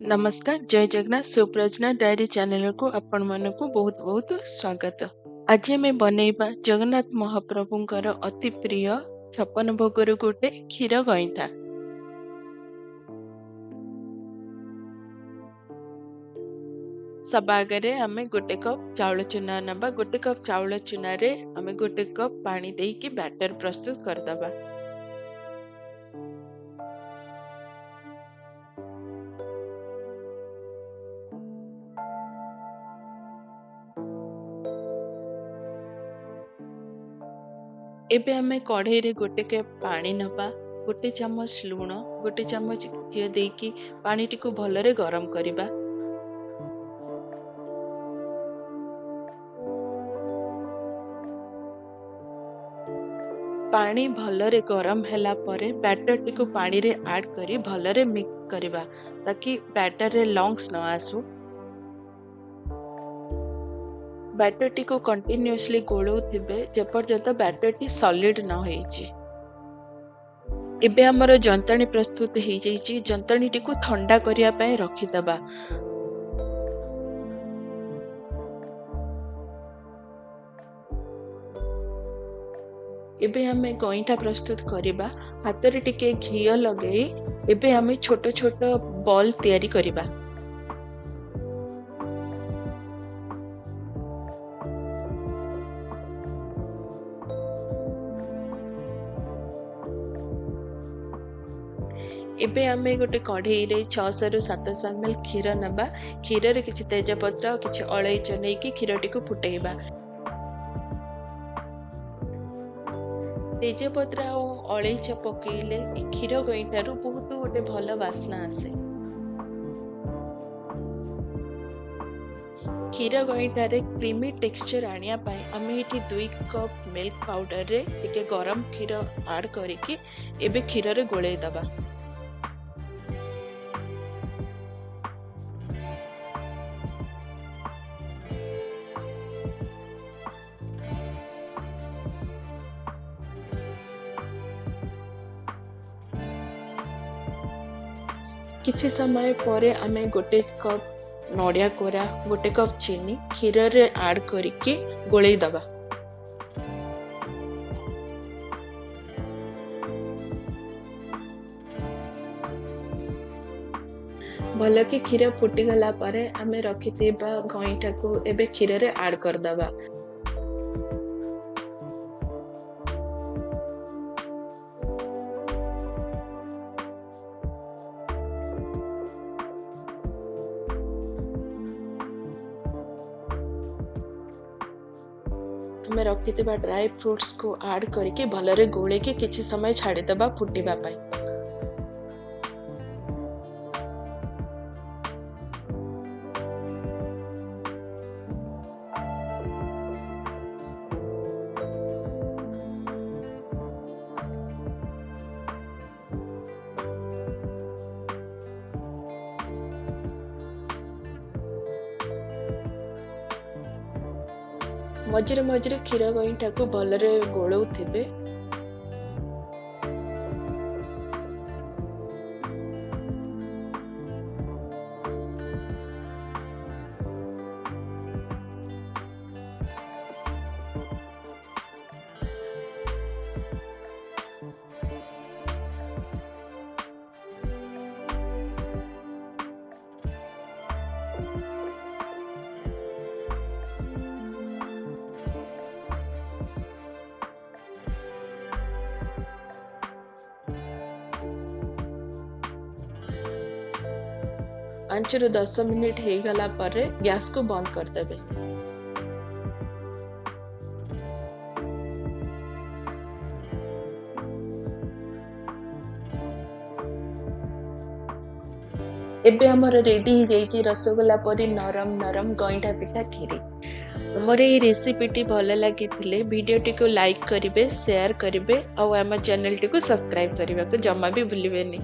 नमस्कार जय Jagannath सुप्रजना diary channel को आपण मन को बहुत बहुत स्वागत। आज आम बनैबा जगन्नाथ महाप्रभुंकर अति प्रिय 56 भोगर गोटे क्षीर गईठा। सब आगे आम गोटे कप चाउल चूना नबा। गोटे कप चाउल चूना रे आम गोटे कप पानी देकी बैटर प्रस्तुत करदबा। एबे आमे कढ़ाई रे गोटे कप पानी नबा। गोटे चामच लूण गोटे चामच घी देकी पानी टिको भलरे गरम करिबा। पानी भलरे गरम हैला परे बैटर टिको पानी रे ऐड करी भलरे मिक्स करिबा ताकि बैटर रे लंग्स न आसु। बैटर टिको कंटिन्यूअसली गोळौथिबे जेपर्यंत बैटर टी सॉलिड न होईची। एबे हमर जंतणी प्रस्तुत हो जाइए। जंतणी टिको ठंडा करिया पय रखिदबा। एबे हमें गईठा प्रस्तुत करिबा। हाथ रे टिके घी लगेई एबे हमें छोट छोट बॉल तैयारी करिबा। एबे आमे गोटे कढ़ाई रे 600 रु 700 ml क्षीर नबा। क्षीर रे किछि तेजपत्र और किछि अलैच नेकी क्षीर टिको फुटेइबा। तेजपत्र और अलैच पकेइले ए क्षीर गईठारु बहुत गोटे भल वासना आसे। क्षीर गईठारे क्रीमी टेक्सचर आनिया पाई आमे एठी 2 कप मिल्क पाउडर रे टिके गरम क्षीर ऐड करिकि एबे क्षीर रे गोळेइ दबा। किछि समय परे आमे गोटे कप नड़िया कोरा गोटे कप चीनी क्षीर रे ऐड करिकि गोळेइ दबा। भल कि क्षीर फुटी गला परे आमे रखिथिबा गईठा को एबे क्षीर रे ऐड कर दबा। हमें रखिथिबा ड्राई फ्रूट्स को ऐड करके भलरे गोळे के किछि समय छाड़ी दबा फुटीबा पाई। मझिरे मझिरे क्षीर गईठा को भलरे गोळौथिबे। पाँच रु 10 मिनिट हो गला परे गैस को बंद कर देबे। एबे हमर रेडी हो जाइए रसगोल्ला परी नरम नरम गईठा पिठा खीरी। हमर ये रेसिपी टी भल लगी वीडियो टी को लाइक करिवे शेयर करिवे और आम चैनल टी को सब्सक्राइब करने को जमा भी भूलिबेनी।